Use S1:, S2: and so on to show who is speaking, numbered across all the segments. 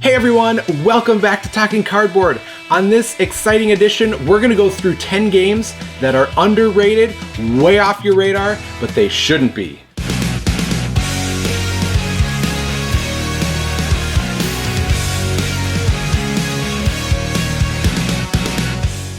S1: Hey everyone, welcome back to Talking Cardboard. On this exciting edition, we're going to go through 10 games that are underrated, way off your radar, but they shouldn't be.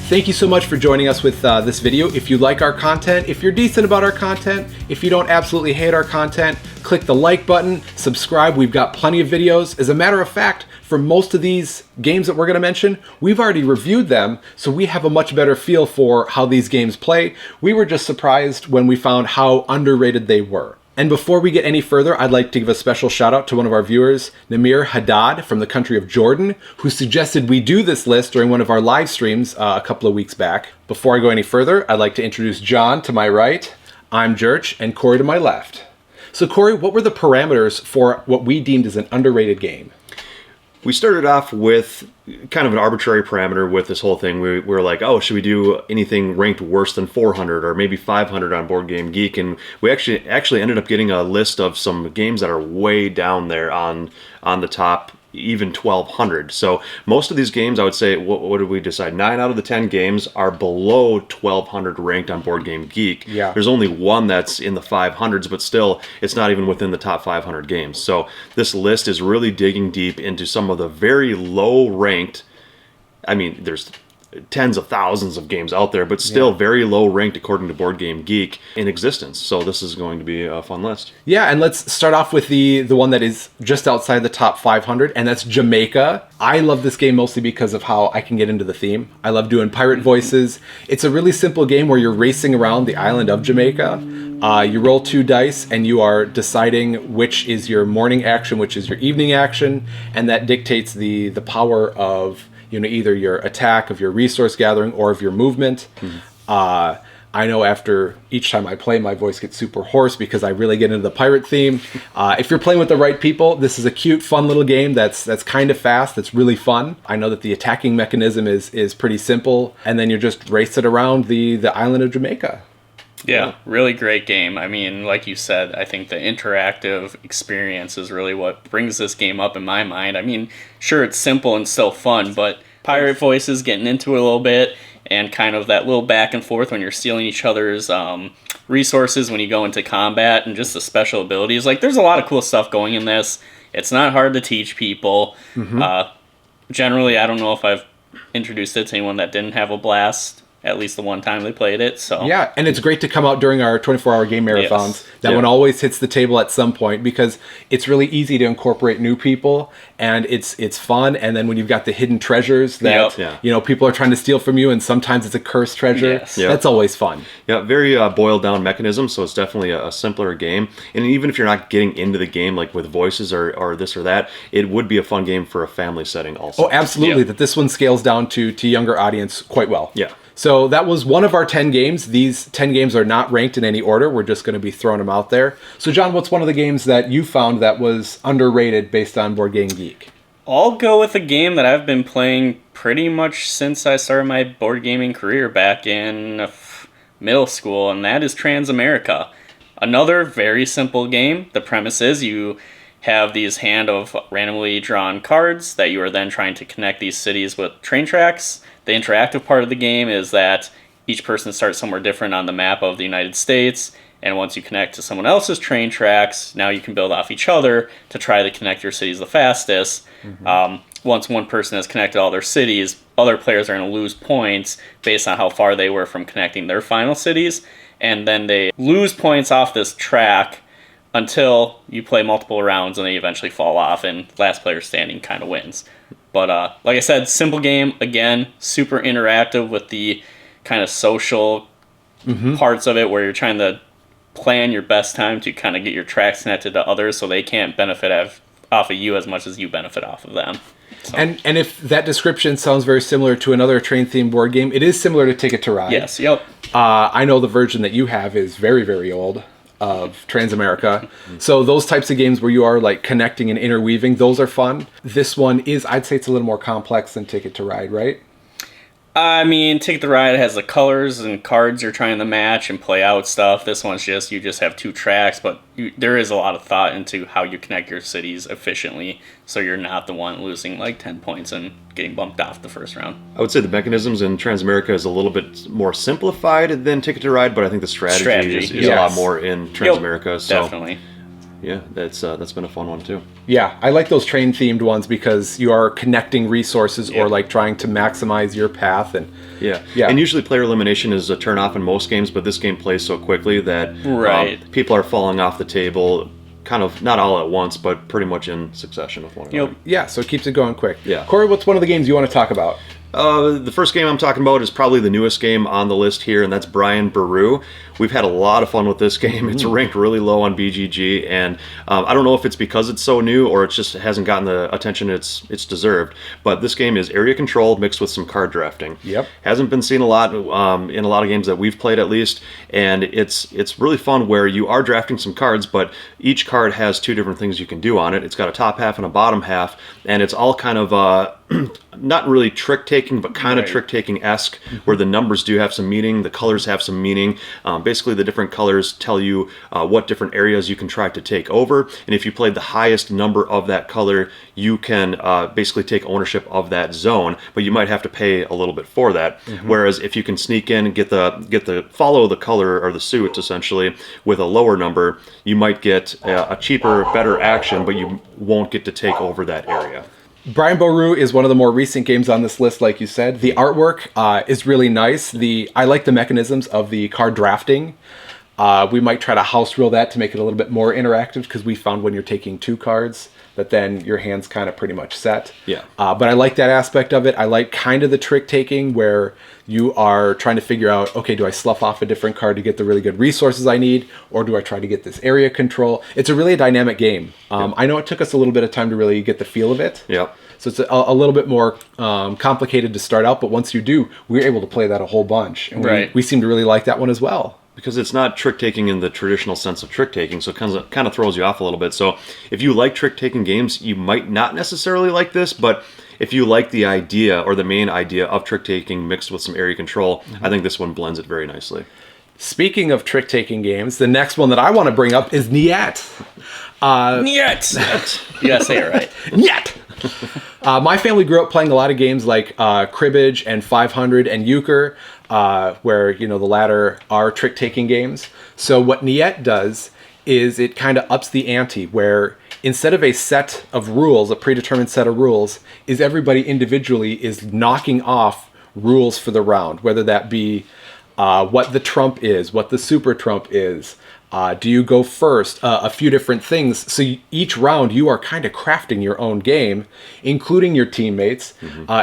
S1: Thank you so much for joining us with this video. If you like our content, if you're decent about our content, if you don't absolutely hate our content, click the like button, subscribe. We've got plenty of videos. As a matter of fact, for most of these games that we're going to mention, we've already reviewed them, so we have a much better feel for how these games play. We were just surprised when we found how underrated they were. And before we get any further, I'd like to give a special shout out to one of our viewers, Namir Haddad from the country of Jordan, who suggested we do this list during one of our live streams a couple of weeks back. Before I go any further, I'd like to introduce John to my right, I'm Jerch, and Corey to my left. So Corey, what were the parameters for what we deemed as an underrated game?
S2: We started off with kind of an arbitrary parameter with this whole thing. We were like, oh, should we do anything ranked worse than 400 or maybe 500 on Board Game Geek? And we actually ended up getting a list of some games that are way down there on the top, even 1200. So most of these games, I would say, what did we decide? 9 out of the 10 games are below 1200 ranked on Board Game Geek.
S1: Yeah.
S2: There's only one that's in the 500s, but still, it's not even within the top 500 games. So this list is really digging deep into some of the very low ranked, I mean, there's tens of thousands of games out there, but still very low ranked according to Board Game Geek in existence. So this is going to be a fun list.
S1: Yeah, and let's start off with the one that is just outside the top 500, and that's Jamaica. I love this game mostly because of how I can get into the theme. I love doing pirate voices. It's a really simple game where you're racing around the island of Jamaica. You roll 2 dice and you are deciding which is your morning action, which is your evening action, and that dictates the power of either your attack, of your resource gathering, or of your movement. I know after each time I play, my voice gets super hoarse because I really get into the pirate theme. If you're playing with the right people, this is a cute, fun little game that's kind of fast, that's really fun. I know that the attacking mechanism is pretty simple, and then you're just racing around the island of Jamaica.
S3: Yeah, really great game. I mean, like you said, I think the interactive experience is really what brings this game up in my mind. I mean, sure, it's simple and still fun, but pirate voices, getting into it a little bit, and kind of that little back and forth when you're stealing each other's resources when you go into combat, and just the special abilities. Like, there's a lot of cool stuff going in this. It's not hard to teach people. Generally, I don't know if I've introduced it to anyone that didn't have a blast at least the one time they played it. So
S1: yeah, and it's great to come out during our 24-hour game marathons.
S3: Yes.
S1: That one always hits the table at some point because it's really easy to incorporate new people, and it's fun. And then when you've got the hidden treasures that people are trying to steal from you, and sometimes it's a cursed treasure, that's always fun.
S2: Yeah, very boiled down mechanism, so it's definitely a simpler game. And even if you're not getting into the game like with voices or this or that, it would be a fun game for a family setting also.
S1: Oh, absolutely. That this one scales down to younger audience quite well.
S2: Yeah.
S1: So that was one of our 10 games. These 10 games are not ranked in any order. We're just going to be throwing them out there. So John, what's one of the games that you found that was underrated based on Board Game Geek?
S3: I'll go with a game that I've been playing pretty much since I started my board gaming career back in middle school, and that is Transamerica. Another very simple game. The premise is you have these hand of randomly drawn cards that you are then trying to connect these cities with train tracks. The interactive part of the game is that each person starts somewhere different on the map of the United States, and once you connect to someone else's train tracks, now you can build off each other to try to connect your cities the fastest. Once one person has connected all their cities, other players are going to lose points based on how far they were from connecting their final cities, and then they lose points off this track until you play multiple rounds and they eventually fall off, and last player standing kind of wins. But like I said, simple game, again, super interactive with the kind of social parts of it where you're trying to plan your best time to kind of get your tracks connected to others so they can't benefit off of you as much as you benefit off of them. So.
S1: And if that description sounds very similar to another train-themed board game, it is similar to Ticket to Ride.
S3: Yes, yep.
S1: I know the version that you have is very, very old. Of Transamerica. So those types of games where you are like connecting and interweaving, those are fun. This one is, I'd say it's a little more complex than Ticket to Ride, right?
S3: I mean, Ticket to Ride has the colors and cards you're trying to match and play out stuff. This one's just, you just have 2 tracks, but there is a lot of thought into how you connect your cities efficiently so you're not the one losing like 10 points and getting bumped off the first round.
S2: I would say the mechanisms in Transamerica is a little bit more simplified than Ticket to Ride, but I think the strategy is a lot more in Transamerica. So
S3: definitely.
S2: Yeah, that's been a fun one too.
S1: Yeah, I like those train themed ones because you are connecting resources or like trying to maximize your path and
S2: yeah. And usually player elimination is a turn off in most games, but this game plays so quickly that people are falling off the table kind of not all at once, but pretty much in succession with one another.
S1: Yeah, so it keeps it going quick.
S2: Yeah.
S1: Corey, what's one of the games you want to talk about?
S2: The first game I'm talking about is probably the newest game on the list here, and that's Brian Boru. We've had a lot of fun with this game. It's ranked really low on BGG, and I don't know if it's because it's so new or it just hasn't gotten the attention it's deserved. But this game is area control mixed with some card drafting.
S1: Yep.
S2: Hasn't been seen a lot in a lot of games that we've played at least, and it's really fun where you are drafting some cards, but each card has 2 different things you can do on it. It's got a top half and a bottom half, and it's all kind of not really trick-taking, but kind of trick-taking-esque, where the numbers do have some meaning, the colors have some meaning. Basically, the different colors tell you what different areas you can try to take over, and if you played the highest number of that color, you can basically take ownership of that zone, but you might have to pay a little bit for that. Whereas if you can sneak in and get the follow the color or the suit, essentially, with a lower number, you might get a cheaper, better action, but you won't get to take over that area.
S1: Brian Boru is one of the more recent games on this list, like you said. The artwork is really nice. I like the mechanisms of the card drafting. We might try to house rule that to make it a little bit more interactive, because we found when you're taking 2 cards that then your hand's kind of pretty much set.
S2: Yeah.
S1: But I like that aspect of it. I like kind of the trick taking where you are trying to figure out, okay, do I slough off a different card to get the really good resources I need, or do I try to get this area control? It's a really dynamic game. I know it took us a little bit of time to really get the feel of it.
S2: Yeah.
S1: So it's a little bit more complicated to start out, but once you do, we're able to play that a whole bunch. And we seem to really like that one as well.
S2: Because it's not trick-taking in the traditional sense of trick-taking, so it kind of throws you off a little bit. So if you like trick-taking games, you might not necessarily like this, but if you like the idea or the main idea of trick-taking mixed with some area control, I think this one blends it very nicely.
S1: Speaking of trick-taking games, the next one that I want to bring up is Niet.
S3: Niet! You gotta say it right.
S1: Niet! My family grew up playing a lot of games like Cribbage and 500 and Euchre, where the latter are trick-taking games. So what Niet does is it kind of ups the ante, where instead of a set of rules, a predetermined set of rules, is everybody individually is knocking off rules for the round, whether that be what the trump is, what the super trump is. Do you go first? A few different things. So each round you are kind of crafting your own game, including your teammates,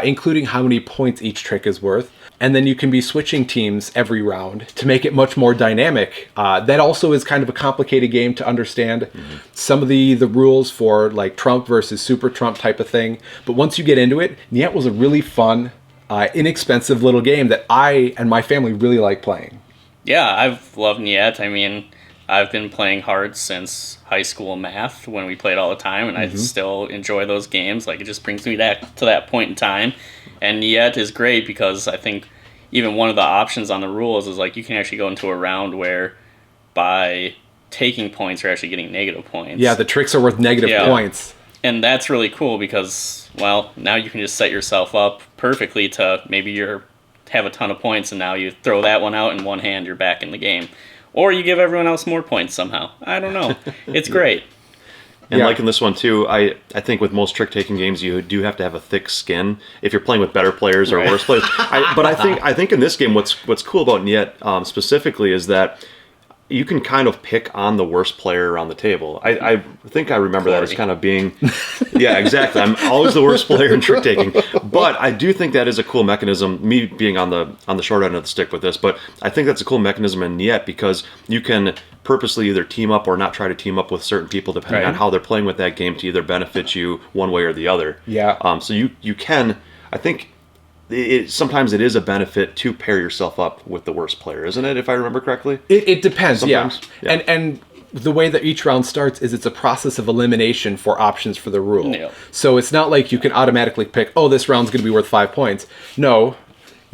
S1: including how many points each trick is worth. And then you can be switching teams every round to make it much more dynamic. That also is kind of a complicated game to understand. Some of the rules for like trump versus super trump type of thing. But once you get into it, Niet was a really fun, inexpensive little game that I and my family really like playing.
S3: Yeah, I've loved Niet. I mean, I've been playing hard since high school math when we played all the time, and I still enjoy those games. Like, it just brings me back to that point in time. And Niet is great because I think even one of the options on the rules is like you can actually go into a round where by taking points you're actually getting negative points.
S1: Yeah, the tricks are worth negative points.
S3: And that's really cool because, well, now you can just set yourself up perfectly to maybe have a ton of points and now you throw that one out in one hand, you're back in the game. Or you give everyone else more points somehow. I don't know. It's great.
S2: And like in this one too, I think with most trick-taking games, you do have to have a thick skin if you're playing with better players or worse players. But I think in this game, what's cool about Niet specifically is that you can kind of pick on the worst player around the table. I think I remember that as kind of being... Yeah, exactly. I'm always the worst player in trick-taking. But I do think that is a cool mechanism, me being on the short end of the stick with this, but I think that's a cool mechanism in Niet because you can purposely either team up or not try to team up with certain people depending on how they're playing with that game to either benefit you one way or the other.
S1: Yeah.
S2: So you can... I think... sometimes it is a benefit to pair yourself up with the worst player, isn't it? If I remember correctly,
S1: it depends.
S2: Sometimes,
S1: yeah. And the way that each round starts is it's a process of elimination for options for the rule.
S3: Yeah.
S1: So it's not like you can automatically pick, oh, this round's going to be worth 5 points. No,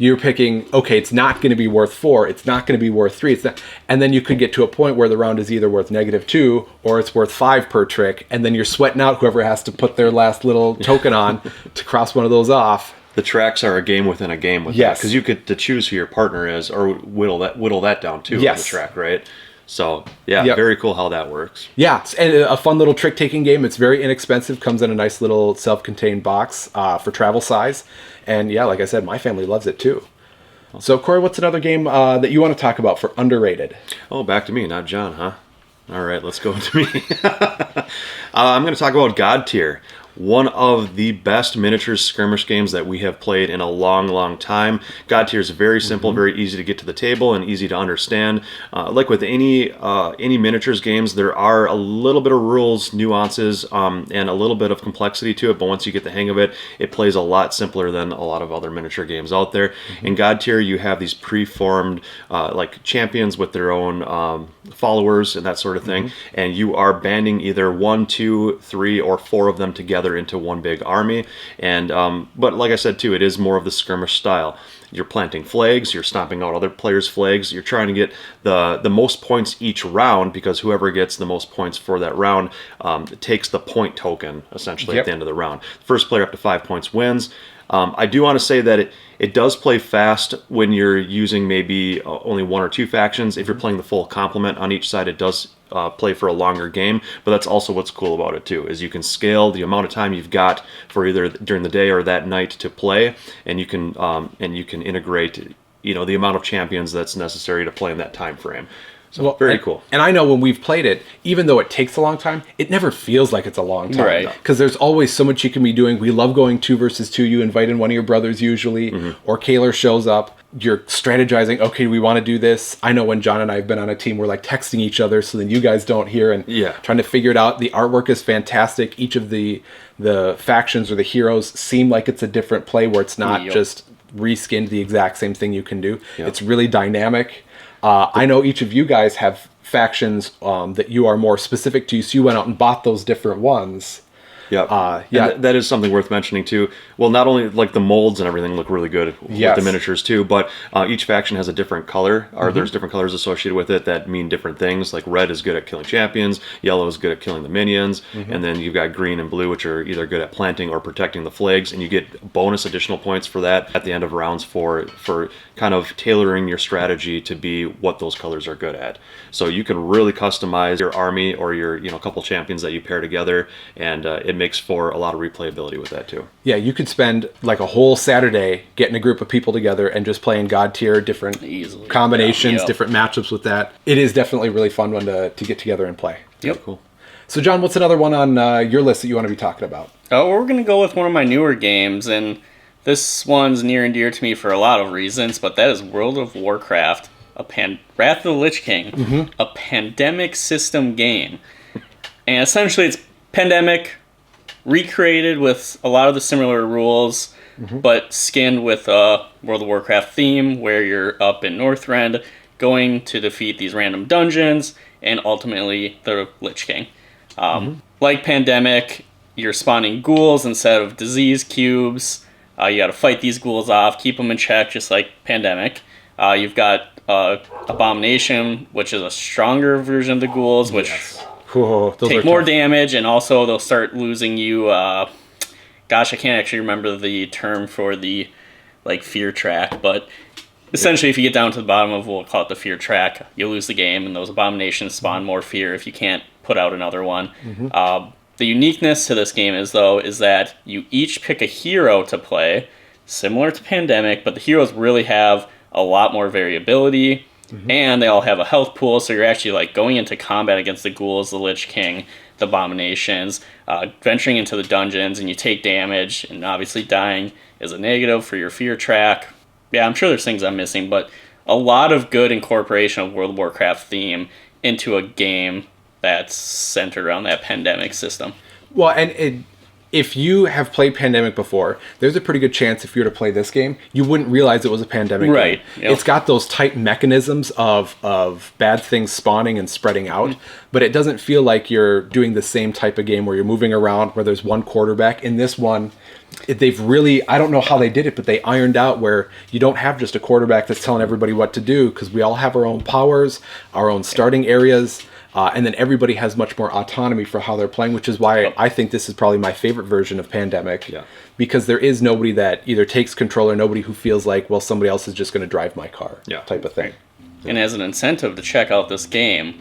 S1: you're picking, okay, it's not going to be worth 4, it's not going to be worth 3, it's not, and then you could get to a point where the round is either worth -2 or it's worth 5 per trick, and then you're sweating out whoever has to put their last little token on to cross one of those off.
S2: The tracks are a game within a game with that, because you get to choose who your partner is, or whittle that down too on the track, right? So very cool how that works.
S1: Yeah, and a fun little trick-taking game. It's very inexpensive, comes in a nice little self-contained box for travel size. And yeah, like I said, my family loves it too. So Corey, what's another game that you want to talk about for underrated?
S2: Oh, back to me, not John, huh? All right, let's go to me. I'm going to talk about God Tier. One of the best miniatures skirmish games that we have played in a long, long time. God Tier is very simple, very easy to get to the table, and easy to understand. Like with any miniatures games, there are a little bit of rules, nuances, and a little bit of complexity to it, but once you get the hang of it, it plays a lot simpler than a lot of other miniature games out there. In God Tier, you have these pre-formed like champions with their own followers and that sort of thing, and you are banding either 1, 2, 3, or 4 of them together into one big army. And but like I said too, it is more of the skirmish style. You're planting flags, you're stomping out other players' flags, you're trying to get the most points each round, because whoever gets the most points for that round takes the point token essentially at the end of the round. First player up to 5 points wins. I do want to say that it does play fast when you're using maybe only 1 or 2 factions. If you're playing the full complement on each side, it does play for a longer game, but that's also what's cool about it too, is you can scale the amount of time you've got for either during the day or that night to play, and you can integrate the amount of champions that's necessary to play in that time frame. So very cool.
S1: And I know when we've played it, even though it takes a long time, it never feels like it's a long time.
S3: Right.
S1: Because there's always so much you can be doing. We love going 2 versus 2. You invite in one of your brothers usually, or Kaylor shows up. You're strategizing, okay, we want to do this. I know when John and I have been on a team, we're like texting each other so then you guys don't hear, and trying to figure it out. The artwork is fantastic. Each of the factions or the heroes seem like it's a different play, where it's not just reskinned the exact same thing you can do. It's really dynamic. I know each of you guys have factions that you are more specific to, so you went out and bought those different ones.
S2: That is something worth mentioning too. Well, not only like the molds and everything look really good with the miniatures too, but each faction has a different color, or there's different colors associated with it that mean different things. Like red is good at killing champions, yellow is good at killing the minions, and then you've got green and blue, which are either good at planting or protecting the flags, and you get bonus additional points for that at the end of rounds for kind of tailoring your strategy to be what those colors are good at. So you can really customize your army or your couple champions that you pair together, and it makes for a lot of replayability with that too.
S1: Yeah, you could spend like a whole Saturday getting a group of people together and just playing God Tier, different combinations, different matchups with that. It is definitely a really fun one to get together and play.
S3: Yep.
S2: Cool.
S1: So John, what's another one on your list that you want to be talking about?
S3: Oh, we're going to go with one of my newer games, and this one's near and dear to me for a lot of reasons, but that is World of Warcraft, Wrath of the Lich King, a pandemic system game. And essentially it's Pandemic recreated with a lot of the similar rules, but skinned with a World of Warcraft theme, where you're up in Northrend going to defeat these random dungeons and ultimately the Lich King. Like Pandemic, you're spawning ghouls instead of disease cubes. You got to fight these ghouls off, keep them in check, just like Pandemic. You've got Abomination, which is a stronger version of the ghouls, which take more damage, and also they'll start losing you. Gosh, I can't actually remember the term for the fear track, but essentially, if you get down to the bottom of, we'll call it the fear track, you'll lose the game, and those abominations spawn more fear if you can't put out another one. The uniqueness to this game is that you each pick a hero to play, similar to Pandemic, but the heroes really have a lot more variability, and they all have a health pool, so you're actually going into combat against the ghouls, the Lich King, the abominations, venturing into the dungeons, and you take damage, and obviously dying is a negative for your fear track. Yeah, I'm sure there's things I'm missing, but a lot of good incorporation of World of Warcraft theme into a game that's centered around that Pandemic system.
S1: Well, and if you have played Pandemic before, there's a pretty good chance if you were to play this game, you wouldn't realize it was a Pandemic game.
S3: Yep.
S1: It's got those tight mechanisms of bad things spawning and spreading out, but it doesn't feel like you're doing the same type of game where you're moving around, where there's one quarterback. In this one, they've really, I don't know how they did it, but they ironed out where you don't have just a quarterback that's telling everybody what to do, because we all have our own powers, our own starting areas, and then everybody has much more autonomy for how they're playing, which is why I think this is probably my favorite version of Pandemic.
S2: Yeah.
S1: Because there is nobody that either takes control or nobody who feels like, well, somebody else is just going to drive my car, type of thing.
S3: And as an incentive to check out this game,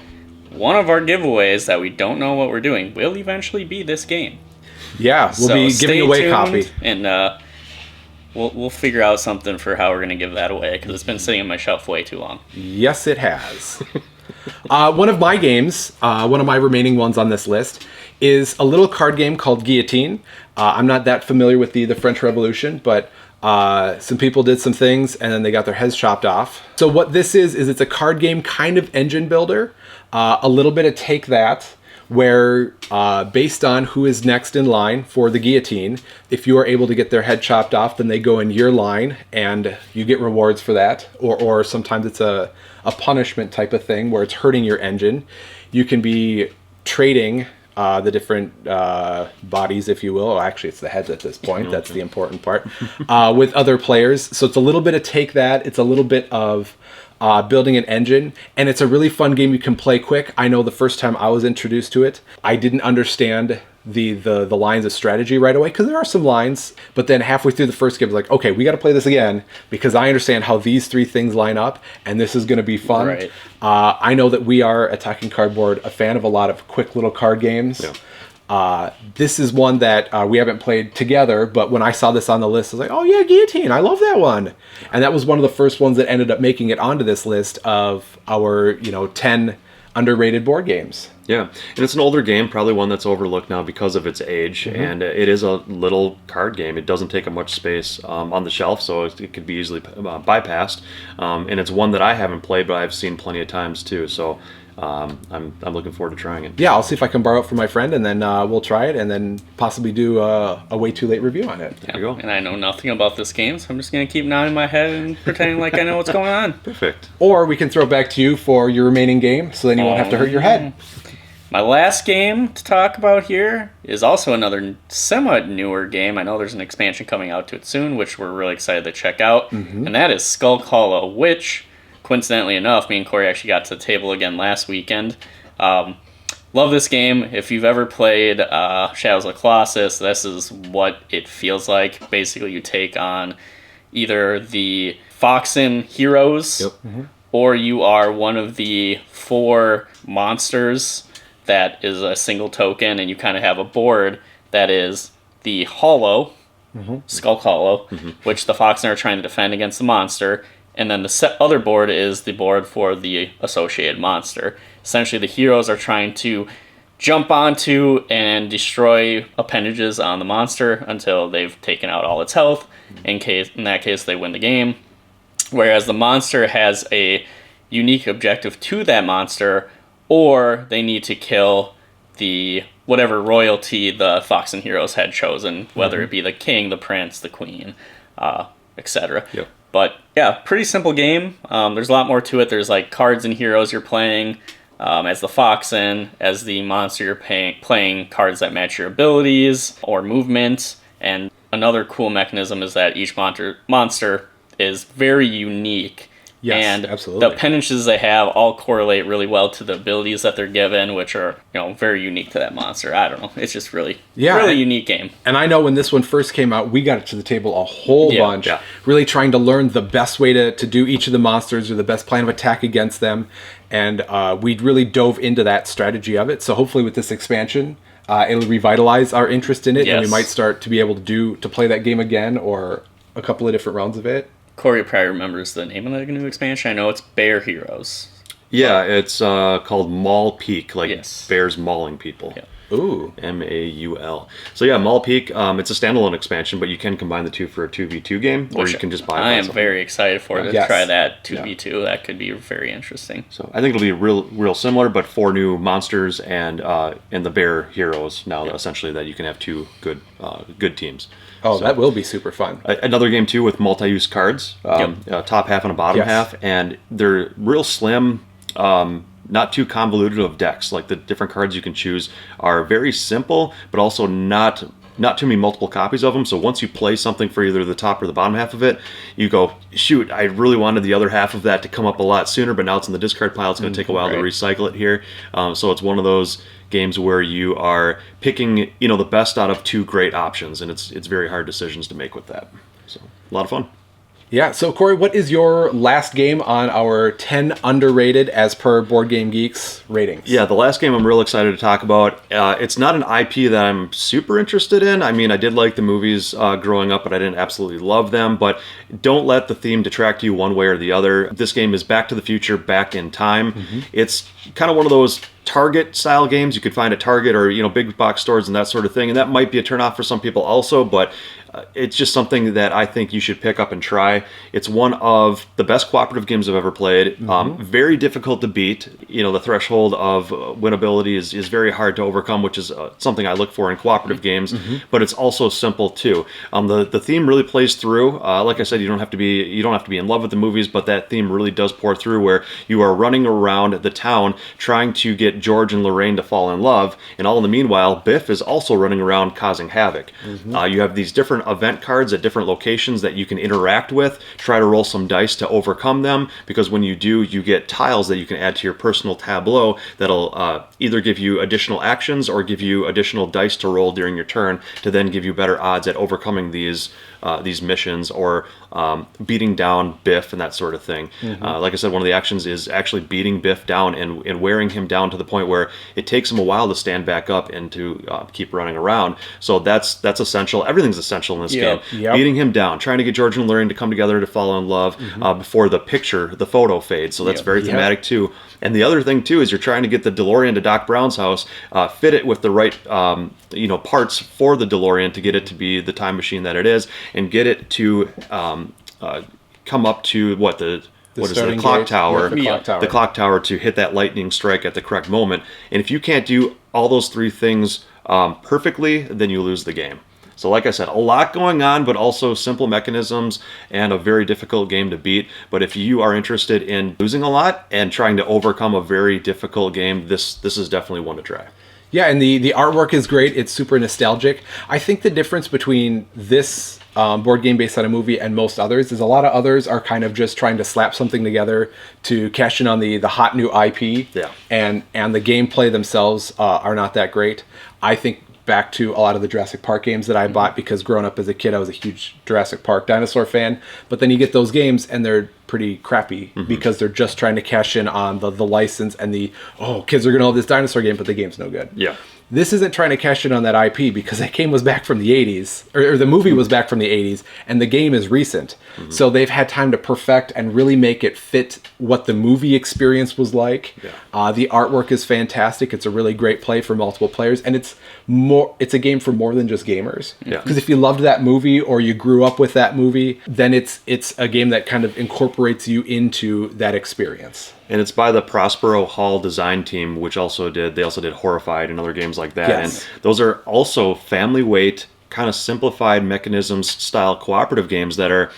S3: one of our giveaways that we don't know what we're doing will eventually be this game.
S1: Yeah, we'll be giving away a copy.
S3: And we'll figure out something for how we're going to give that away, because it's been sitting on my shelf way too long.
S1: Yes, it has. One of my games, one of my remaining ones on this list, is a little card game called Guillotine. I'm not that familiar with the French Revolution, but some people did some things and then they got their heads chopped off. So what this is it's a card game kind of engine builder, a little bit of Take That, where based on who is next in line for the guillotine, if you are able to get their head chopped off, then they go in your line and you get rewards for that. Or sometimes it's a punishment type of thing where it's hurting your engine. You can be trading the different bodies, if you will. Well, actually, it's the heads at this point. That's the important part. With other players. So it's a little bit of Take That. It's a little bit of building an engine, and it's a really fun game you can play quick. I know the first time I was introduced to it, I didn't understand the lines of strategy right away, because there are some lines, but then halfway through the first game, I was like, okay, we got to play this again, because I understand how these three things line up, and this is going to be fun.
S3: Right.
S1: I know that we are, at Talking Cardboard, a fan of a lot of quick little card games.
S2: Yeah.
S1: This is one that we haven't played together, but when I saw this on the list, I was like, oh yeah, Guillotine, I love that one. And that was one of the first ones that ended up making it onto this list of our, 10 underrated board games.
S2: Yeah, and it's an older game, probably one that's overlooked now because of its age, and it is a little card game. It doesn't take up much space on the shelf, so it could be easily bypassed. And it's one that I haven't played, but I've seen plenty of times too. So I'm looking forward to trying it.
S1: Yeah, I'll see if I can borrow it from my friend, and then we'll try it, and then possibly do a way too late review on it.
S2: There you go.
S3: And I know nothing about this game, so I'm just going to keep nodding my head and pretending like I know what's going on.
S2: Perfect.
S1: Or we can throw it back to you for your remaining game, so then you won't have to hurt your head.
S3: My last game to talk about here is also another somewhat newer game. I know there's an expansion coming out to it soon, which we're really excited to check out, and that is Skull Hollow, which, coincidentally enough, me and Corey actually got to the table again last weekend. Love this game. If you've ever played Shadows of the Colossus, this is what it feels like. Basically, you take on either the Foxen heroes, or you are one of the 4 monsters that is a single token, and you kind of have a board that is the Hollow, Skull Hollow, which the Foxen are trying to defend against the monster. And then the other board is the board for the associated monster. Essentially, the heroes are trying to jump onto and destroy appendages on the monster until they've taken out all its health. In that case, they win the game. Whereas the monster has a unique objective to that monster, or they need to kill the whatever royalty the Foxen heroes had chosen, whether it be the king, the prince, the queen, etc.
S2: Yep.
S3: But yeah, pretty simple game. There's a lot more to it. There's like cards and heroes you're playing as the Foxen. As the monster, you're playing cards that match your abilities or movement. And another cool mechanism is that each monster is very unique.
S1: Yes,
S3: and
S1: absolutely.
S3: The appendages they have all correlate really well to the abilities that they're given, which are very unique to that monster. I don't know. It's just really unique game.
S1: And I know when this one first came out, we got it to the table a whole bunch, really trying to learn the best way to do each of the monsters or the best plan of attack against them. And we really dove into that strategy of it. So hopefully with this expansion, it'll revitalize our interest in it, and we might start to be able to play that game again, or a couple of different rounds of it.
S3: Corey probably remembers the name of the new expansion. I know it's Bear Heroes.
S2: Yeah, it's called Maul Peak, like bears mauling people.
S3: Yeah.
S1: Ooh.
S2: Maul. So yeah, Maul Peak, it's a standalone expansion, but you can combine the two for a 2v2 game, or you can just buy it.
S3: I am very excited for it to try that 2v2. Yeah. That could be very interesting.
S2: So I think it'll be real similar, but 4 new monsters and the bear heroes now, essentially, that you can have 2 good teams.
S1: Oh, so that will be super fun.
S2: Another game, too, with multi-use cards. Top half and a bottom half. And they're real slim, not too convoluted of decks. Like, the different cards you can choose are very simple, but also not not too many multiple copies of them. So once you play something for either the top or the bottom half of it, you go, shoot, I really wanted the other half of that to come up a lot sooner, but now it's in the discard pile. It's going to take a while to recycle it here. So it's one of those games where you are picking, the best out of two great options, and it's very hard decisions to make with that. So a lot of fun.
S1: Yeah, so Corey, what is your last game on our 10 underrated as per Board Game Geeks ratings?
S2: Yeah, the last game I'm real excited to talk about. It's not an IP that I'm super interested in. I mean, I did like the movies growing up, but I didn't absolutely love them. But don't let the theme detract you one way or the other. This game is Back to the Future, Back in Time. Mm-hmm. It's kind of one of those Target style games you could find at Target or big box stores and that sort of thing, and that might be a turnoff for some people also, but it's just something that I think you should pick up and try. It's one of the best cooperative games I've ever played. Mm-hmm. Very difficult to beat. The threshold of winnability is very hard to overcome, which is something I look for in cooperative games. Mm-hmm. But it's also simple too. The theme really plays through. Like I said, you don't have to be in love with the movies, but that theme really does pour through, where you are running around the town trying to get George and Lorraine to fall in love, and all in the meanwhile, Biff is also running around causing havoc. Mm-hmm. You have these different event cards at different locations that you can interact with, try to roll some dice to overcome them, because when you do, you get tiles that you can add to your personal tableau that'll either give you additional actions or give you additional dice to roll during your turn to then give you better odds at overcoming these missions or beating down Biff and that sort of thing. Mm-hmm. Like I said, one of the actions is actually beating Biff down and wearing him down to the point where it takes him a while to stand back up and to keep running around. So that's essential. Everything's essential in this game. Yep. Beating him down, trying to get George and Lorraine to come together to fall in love before the photo fades. So that's very thematic too. And the other thing too is you're trying to get the DeLorean to Doc Brown's house, fit it with the right parts for the DeLorean to get it to be the time machine that it is, and get it to come up to the clock tower. The clock tower to hit that lightning strike at the correct moment. And if you can't do all those three things perfectly, then you lose the game. So like I said, a lot going on, but also simple mechanisms and a very difficult game to beat. But if you are interested in losing a lot and trying to overcome a very difficult game, this is definitely one to try.
S1: Yeah, and the artwork is great. It's super nostalgic. I think the difference between this board game based on a movie and most others is a lot of others are kind of just trying to slap something together to cash in on the hot new IP.
S2: Yeah.
S1: And the gameplay themselves are not that great. I think back to a lot of the Jurassic Park games that I bought, because growing up as a kid I was a huge Jurassic Park dinosaur fan, but then you get those games and they're pretty crappy because they're just trying to cash in on the license and kids are gonna love this dinosaur game, but the game's no good.
S2: Yeah.
S1: This isn't trying to cash in on that IP because that game was back from the 80s, or the movie was back from the 80s, and the game is recent. Mm-hmm. So they've had time to perfect and really make it fit what the movie experience was like. Yeah. The artwork is fantastic. It's a really great play for multiple players, and it's a game for more than just gamers.
S2: Yeah.
S1: Because if you loved that movie or you grew up with that movie, then it's a game that kind of incorporates you into that experience.
S2: And it's by the Prospero Hall design team, which they also did Horrified and other games like that.
S1: Yes.
S2: And those are also family weight, kind of simplified mechanisms style cooperative games that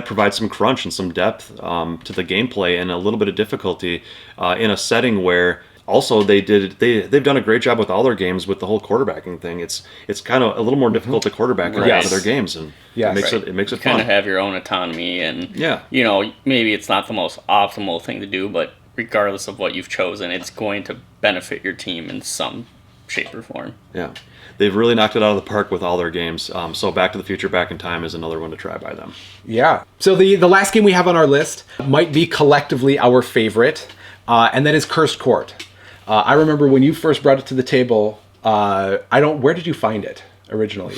S2: provide some crunch and some depth to the gameplay and a little bit of difficulty in a setting where also they've done a great job with all their games with the whole quarterbacking thing. It's kind of a little more difficult to quarterback out of their games, and it makes it fun.
S3: You kind of have your own autonomy, and maybe it's not the most optimal thing to do, but regardless of what you've chosen, it's going to benefit your team in some shape or form.
S2: Yeah. They've really knocked it out of the park with all their games. So Back to the Future, Back in Time is another one to try by them.
S1: Yeah. So the last game we have on our list might be collectively our favorite, and that is Cursed Court. I remember when you first brought it to the table, where did you find it originally?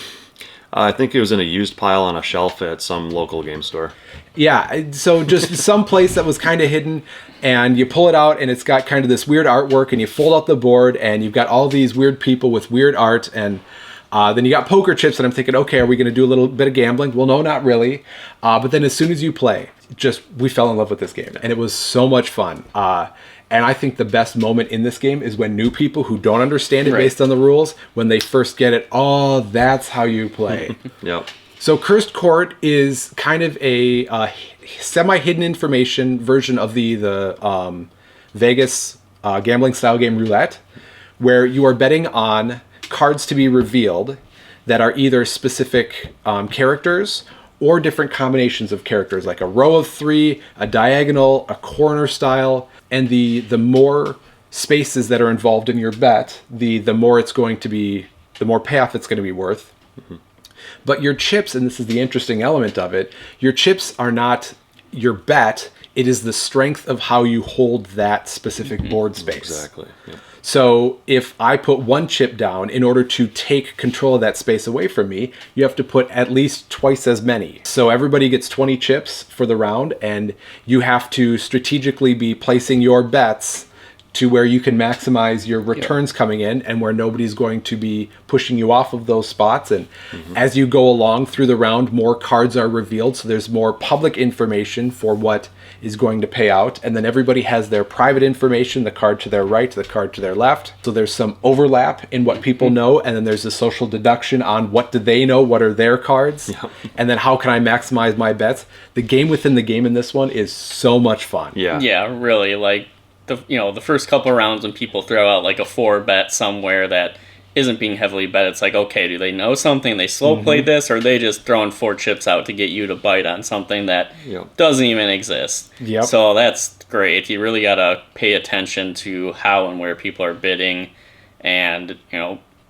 S2: I think it was in a used pile on a shelf at some local game store.
S1: Yeah, so just some place that was kind of hidden, and you pull it out and it's got kind of this weird artwork, and you fold out the board and you've got all these weird people with weird art, and then you got poker chips, and I'm thinking, okay, are we going to do a little bit of gambling? Well, no, not really. But then as soon as you play, we fell in love with this game, and it was so much fun. And I think the best moment in this game is when new people who don't understand it based on the rules, when they first get it, that's how you play.
S2: Yep.
S1: So Cursed Court is kind of a semi-hidden information version of the Vegas gambling style game Roulette, where you are betting on cards to be revealed, that are either specific characters or different combinations of characters, like a row of 3, a diagonal, a corner style, and the more spaces that are involved in your bet, the more it's going to be, the more payoff it's going to be worth. Mm-hmm. But your chips, and this is the interesting element of it, your chips are not your bet, it is the strength of how you hold that specific board space.
S2: Exactly. Yeah.
S1: So if I put 1 chip down, in order to take control of that space away from me, you have to put at least twice as many. So everybody gets 20 chips for the round, and you have to strategically be placing your bets to where you can maximize your returns coming in and where nobody's going to be pushing you off of those spots. And as you go along through the round, more cards are revealed. So there's more public information for what is going to pay out. And then everybody has their private information, the card to their right, the card to their left. So there's some overlap in what people know. And then there's a social deduction on what do they know, what are their cards, and then how can I maximize my bets. The game within the game in this one is so much fun.
S3: Yeah, really, like, the first couple of rounds when people throw out like a 4 bet somewhere that isn't being heavily bet, it's like, okay, do they know something? They slow play this, or are they just throwing 4 chips out to get you to bite on something that doesn't even exist?
S1: Yep.
S3: So that's great. You really got to pay attention to how and where people are bidding, and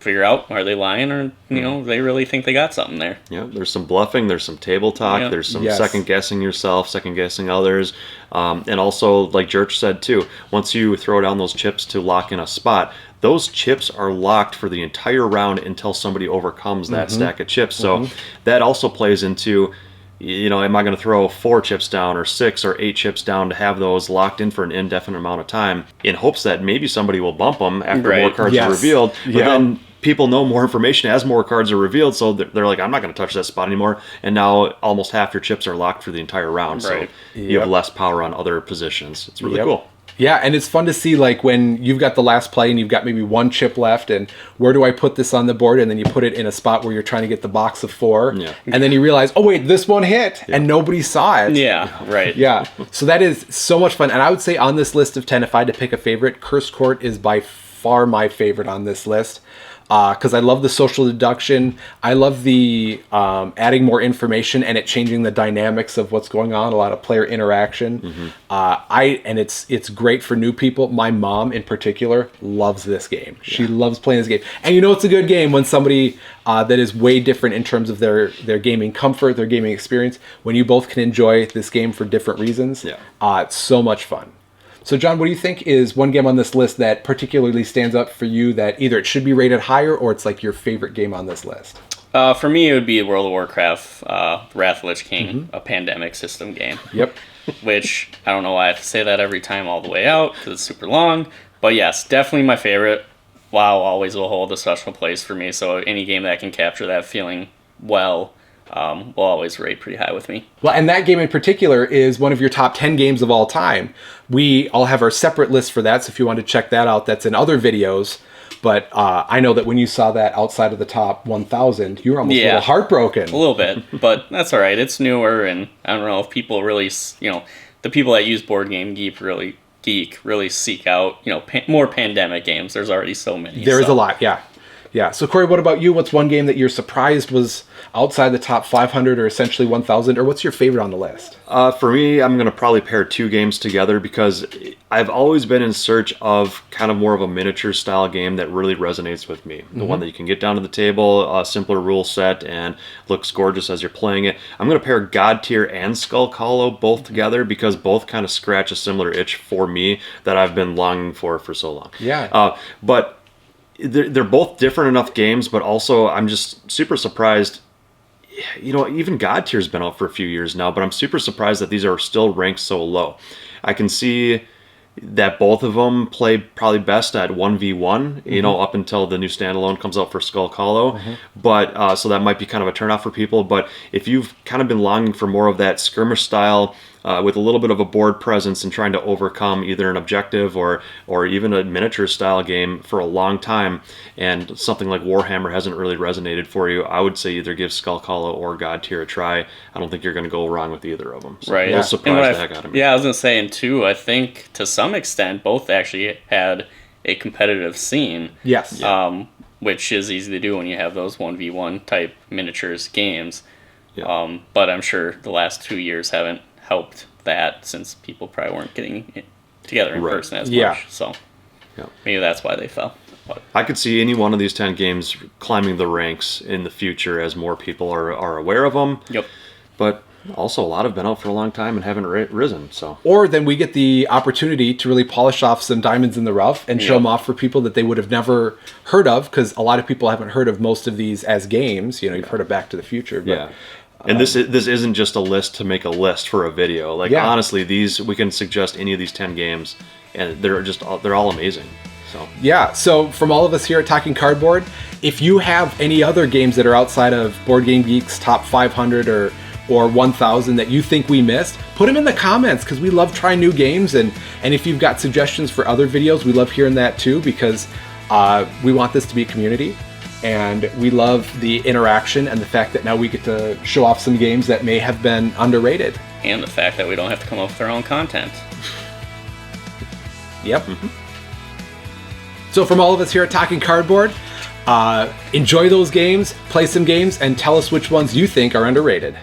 S3: figure out, are they lying, or they really think they got something there.
S2: Yeah, there's some bluffing, there's some table talk, there's some second guessing yourself, second guessing others, and also, like Church said too, once you throw down those chips to lock in a spot, those chips are locked for the entire round until somebody overcomes that stack of chips. So that also plays into, am I going to throw 4 chips down or 6 or 8 chips down to have those locked in for an indefinite amount of time in hopes that maybe somebody will bump them after more cards are revealed. But then people know more information as more cards are revealed, so they're like, I'm not going to touch that spot anymore. And now almost half your chips are locked for the entire round, so you have less power on other positions. It's really cool.
S1: Yeah, and it's fun to see, like, when you've got the last play and you've got maybe 1 chip left, and where do I put this on the board? And then you put it in a spot where you're trying to get the box of 4, and then you realize, oh wait, this one hit, and nobody saw it.
S3: Yeah, right.
S1: Yeah, so that is so much fun. And I would say on this list of 10, if I had to pick a favorite, Cursed Court is by far my favorite on this list. Because I love the social deduction. I love the adding more information and it changing the dynamics of what's going on. A lot of player interaction. And it's great for new people. My mom in particular loves this game. She loves playing this game. And it's a good game when somebody that is way different in terms of their gaming comfort, their gaming experience. When you both can enjoy this game for different reasons. It's so much fun. So, John, what do you think is one game on this list that particularly stands up for you that either it should be rated higher or it's like your favorite game on this list?
S3: For me, it would be World of Warcraft, Wrath of the Lich King, a pandemic system game.
S1: Yep.
S3: Which, I don't know why I have to say that every time all the way out, because it's super long. But yes, definitely my favorite. WoW always will hold a special place for me, so any game that can capture that feeling well will always rate pretty high with me.
S1: Well, and that game in particular is one of your top 10 games of all time. We all have our separate lists for that, so if you want to check that out, that's in other videos. But I know that when you saw that outside of the top 1,000, you were almost a little heartbroken.
S3: A little bit, but that's all right. It's newer, and I don't know if people really, the people that use Board Game Geek really seek out, more pandemic games. There's already so many.
S1: There is a lot, yeah. Yeah. So, Corey, what about you? What's one game that you're surprised was outside the top 500 or essentially 1,000? Or what's your favorite on the list?
S2: For me, I'm going to probably pair 2 games together because I've always been in search of kind of more of a miniature style game that really resonates with me. The one that you can get down to the table, a simpler rule set, and looks gorgeous as you're playing it. I'm going to pair God Tier and Skull Hollow both together because both kind of scratch a similar itch for me that I've been longing for so long.
S1: Yeah.
S2: But they're both different enough games, but also I'm just super surprised. Even God Tier's been out for a few years now, but I'm super surprised that these are still ranked so low. I can see that both of them play probably best at 1v1, up until the new standalone comes out for Skull Hollow. But so that might be kind of a turnoff for people. But if you've kind of been longing for more of that skirmish style with a little bit of a board presence and trying to overcome either an objective or even a miniature style game for a long time, and something like Warhammer hasn't really resonated for you, I would say either give Skull Hollow or God Tier a try. I don't think you're going to go wrong with either of them. So
S3: right.
S2: It'll surprise the heck out of me.
S3: Yeah, I was going to say, and two, I think to some extent both actually had a competitive scene.
S1: Yes.
S3: which is easy to do when you have those 1v1 type miniatures games.
S2: Yeah.
S3: But I'm sure the last 2 years haven't helped that, since people probably weren't getting it together in
S2: Right.
S3: person as
S1: Yeah.
S3: much. So
S2: Yeah.
S3: maybe that's why they fell. But
S2: I could see any one of these 10 games climbing the ranks in the future as more people are aware of them.
S3: yep.
S2: But also, a lot have been out for a long time and haven't risen. So
S1: Or then we get the opportunity to really polish off some diamonds in the rough and show
S3: Yeah.
S1: them off for people that they would have never heard of, because a lot of people haven't heard of most of these as games. You know, you've heard of Back to the Future. But,
S2: yeah. And this isn't just a list to make a list for a video. Like,
S1: Yeah.
S2: honestly, we can suggest any of these 10 games, and they're all amazing. So
S1: Yeah, so from all of us here at Talking Cardboard, if you have any other games that are outside of Board Game Geek's top 500 or 1000 that you think we missed, put them in the comments, because we love trying new games. And if you've got suggestions for other videos, we love hearing that too, because we want this to be a community. And we love the interaction and the fact that now we get to show off some games that may have been underrated.
S3: And the fact that we don't have to come up with our own content.
S1: Yep. So from all of us here at Talking Cardboard, enjoy those games, play some games, and tell us which ones you think are underrated.